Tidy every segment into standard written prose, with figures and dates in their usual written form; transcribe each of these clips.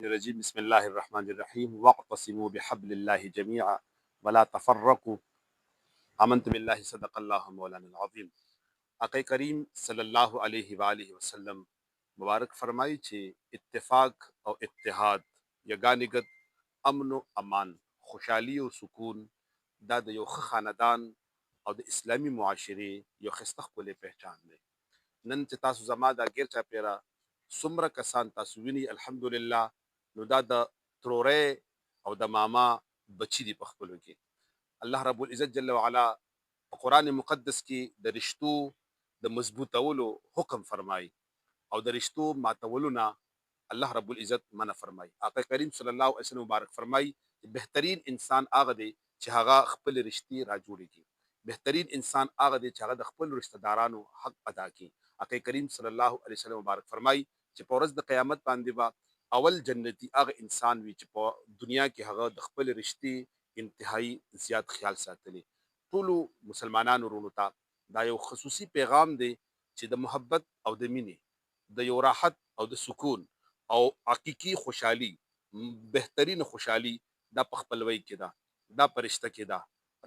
الرجيم بسم الله الرحمن الرحيم واقتصموا بحبل الله جميعا ولا تفرقوا آمنت بالله صدق الله مولانا العظیم. آقا کریم صلی الله علیه و آله وسلم مبارک فرمایي چې اتفاق او اتحاد یگانګت امن او امان خوشحالي او سکون دا د یو ښه خاندان او د اسلامي معاشري یو ښایسته ښکلی پہچان دی. نن چې تاسو زما دا غیر چاپیره څومره کسان تاسو ویني الحمدلله نو دا د ترورې او د ماما بچی دي په خپلو کې. الله رب العزت جل وعلا په قرآن مقدس کې د رشتو د مضبوطولو حکم فرمایي او د رشتو ماتولو نه الله رب العزت منع فرمایي. آقا کریم صلی الله علیه وسلم مبارک فرمایي چې بهترین انسان هغه دی چې هغه خپل رشتې راجوړې کړي. بهترین انسان هغه دی چې هغه د خپل رشتہ دارانو حق ادا کړي. آقا کریم صلی الله علیه وسلم مبارک فرمایي چې په ورځ د قیامت باندې به اول جنتی هغه انسان وي چې په دنیا کې هغه د خپل رشتې انتهایی زیات خیال ساتلی. ټولو مسلمانانو ورونو ته دا یو خصوصي پیغام دی چې د محبت او د مینې د یو راحت او د سکون او حقیقي خوشحالي بهترین خوشحالي دا په خپلوۍ کې ده، دا په رشته کې ده.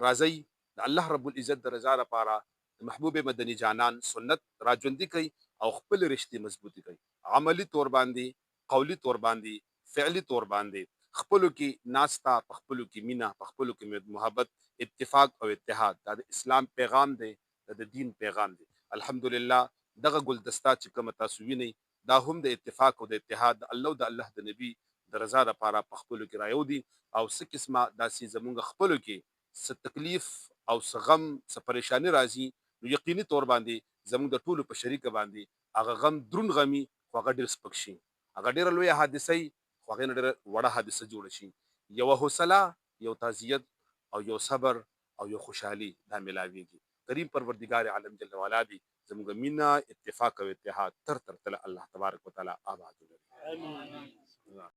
راځئ د الله رب العزت د رضا لپاره د محبوب مدني جانان سنت راژوندي کوي او خپل رشتې مضبوطي کوي. عملی طور باندې، قولی طور باندې، فعلی طور باندې خپلو کې ناستا، په خپلو کې مینا، په خپلو کې محبت، اتفاق او اتحاد دا د اسلام پیغام دی، د دین پیغام دی. الحمدلله دغه ګلدستا چې کومه تاسو وینئ دا هم د اتفاق او د اتحاد د الله د نبی د رضا لپاره په خپلو کې رایو دي. او څه قسمه داسې زمونږ خپلو کې څه تکلیف او څه غم څه پریشاني راځي نو یقیني طور باندې زمونږ د ټولو په شریکه باندې هغه غم دروند غمي خو هغه ډېر سپک شي، هغه ډېره لویه حادثه وي خو هغې نه ډېره وړه حادثه جوړه شي. یوه حوصله، یو تعزیت او یو صبر او یو خوشحالي دا ملاویږي. کریم پروردگار عالم جل وعلا دی زموږ مینه، اتفاق او اتحاد تر تله الله تبارک وتعالی آباد ولري.